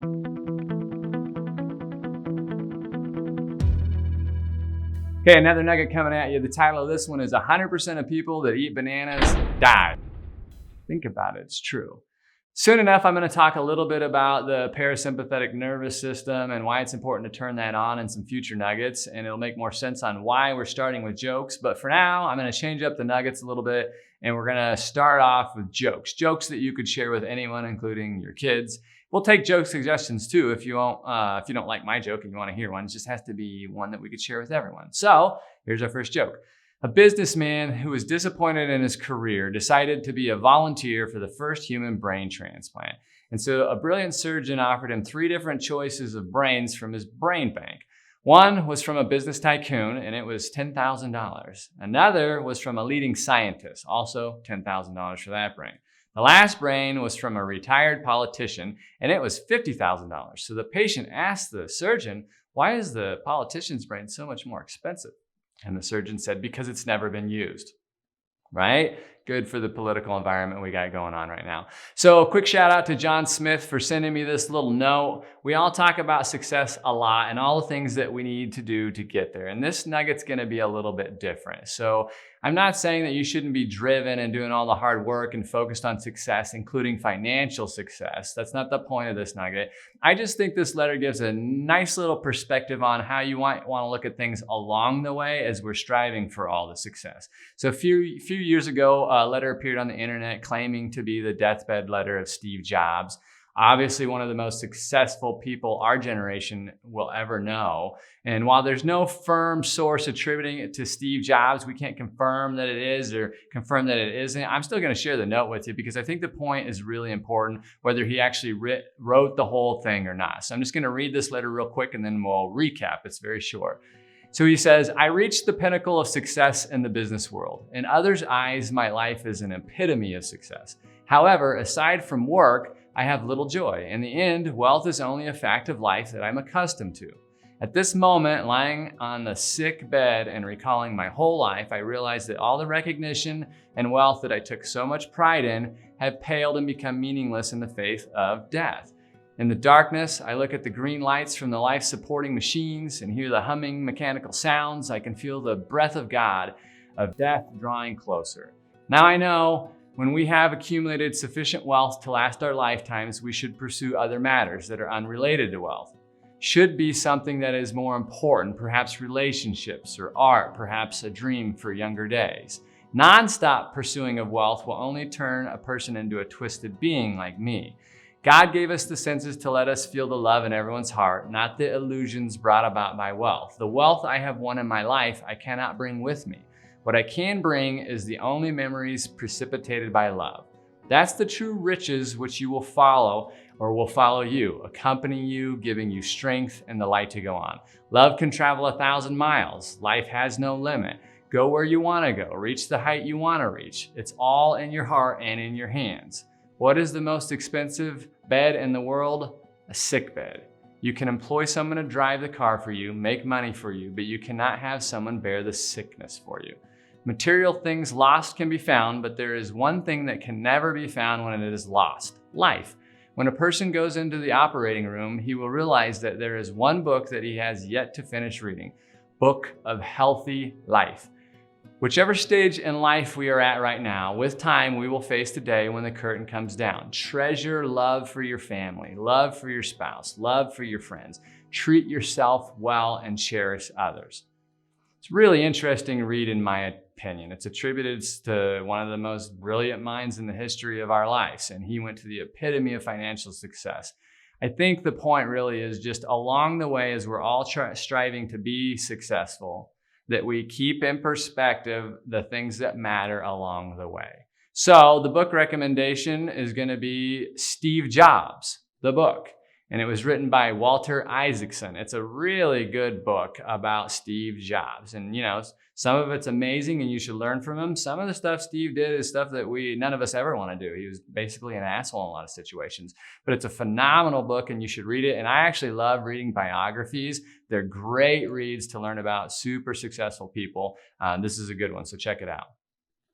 Okay, another nugget coming at you. The title of this one is 100% of people that eat bananas die. Think about it, it's true. Soon enough, I'm going to talk a little bit about the parasympathetic nervous system and why it's important to turn that on in some future nuggets, and it'll make more sense on why we're starting with jokes. But for now, I'm going to change up the nuggets a little bit, and we're going to start off with jokes. Jokes that you could share with anyone, including your kids. We'll take joke suggestions too if you don't like my joke and you want to hear one. It just has to be one that we could share with everyone. So here's our first joke. A businessman who was disappointed in his career decided to be a volunteer for the first human brain transplant. And so a brilliant surgeon offered him 3 different choices of brains from his brain bank. One was from a business tycoon, and it was $10,000. Another was from a leading scientist, also $10,000 for that brain. The last brain was from a retired politician, and it was $50,000. So the patient asked the surgeon, "Why is the politician's brain so much more expensive?" And the surgeon said, "Because it's never been used." Right? Good for the political environment we got going on right now. So a quick shout out to John Smith for sending me this little note. We all talk about success a lot and all the things that we need to do to get there. And this nugget's going to be a little bit different. So I'm not saying that you shouldn't be driven and doing all the hard work and focused on success, including financial success. That's not the point of this nugget. I just think this letter gives a nice little perspective on how you might want to look at things along the way as we're striving for all the success. So a few years ago, a letter appeared on the internet claiming to be the deathbed letter of Steve Jobs. Obviously one of the most successful people our generation will ever know. And while there's no firm source attributing it to Steve Jobs, we can't confirm that it is or confirm that it isn't. I'm still going to share the note with you because I think the point is really important, whether he actually wrote the whole thing or not. So I'm just going to read this letter real quick and then we'll recap. It's very short. So he says, "I reached the pinnacle of success in the business world. In others' eyes, my life is an epitome of success. However, aside from work, I have little joy. In the end, wealth is only a fact of life that I'm accustomed to. At this moment, lying on the sick bed and recalling my whole life, I realize that all the recognition and wealth that I took so much pride in have paled and become meaningless in the face of death. In the darkness, I look at the green lights from the life-supporting machines and hear the humming mechanical sounds. I can feel the breath of God, of death drawing closer. Now I know when we have accumulated sufficient wealth to last our lifetimes, we should pursue other matters that are unrelated to wealth. Should be something that is more important, perhaps relationships or art, perhaps a dream for younger days. Non-stop pursuing of wealth will only turn a person into a twisted being like me. God gave us the senses to let us feel the love in everyone's heart, not the illusions brought about by wealth. The wealth I have won in my life, I cannot bring with me. What I can bring is the only memories precipitated by love. That's the true riches which you will follow or will follow you, accompany you, giving you strength and the light to go on. Love can travel 1,000 miles. Life has no limit. Go where you want to go. Reach the height you want to reach. It's all in your heart and in your hands. What is the most expensive bed in the world? A sick bed. You can employ someone to drive the car for you, make money for you, but you cannot have someone bear the sickness for you. Material things lost can be found, but there is one thing that can never be found when it is lost: life. When a person goes into the operating room, he will realize that there is one book that he has yet to finish reading: Book of Healthy Life. Whichever stage in life we are at right now, with time we will face the day when the curtain comes down. Treasure love for your family, love for your spouse, love for your friends. Treat yourself well and cherish others. It's a really interesting read in my opinion. It's attributed to one of the most brilliant minds in the history of our lives, and he went to the epitome of financial success. I think the point really is just along the way, as we're all striving to be successful, that we keep in perspective the things that matter along the way. So the book recommendation is going to be Steve Jobs, the book. And it was written by Walter Isaacson. It's a really good book about Steve Jobs. And you know, some of it's amazing and you should learn from him. Some of the stuff Steve did is stuff that none of us ever want to do. He was basically an asshole in a lot of situations. But it's a phenomenal book and you should read it. And I actually love reading biographies. They're great reads to learn about super successful people. This is a good one, so check it out.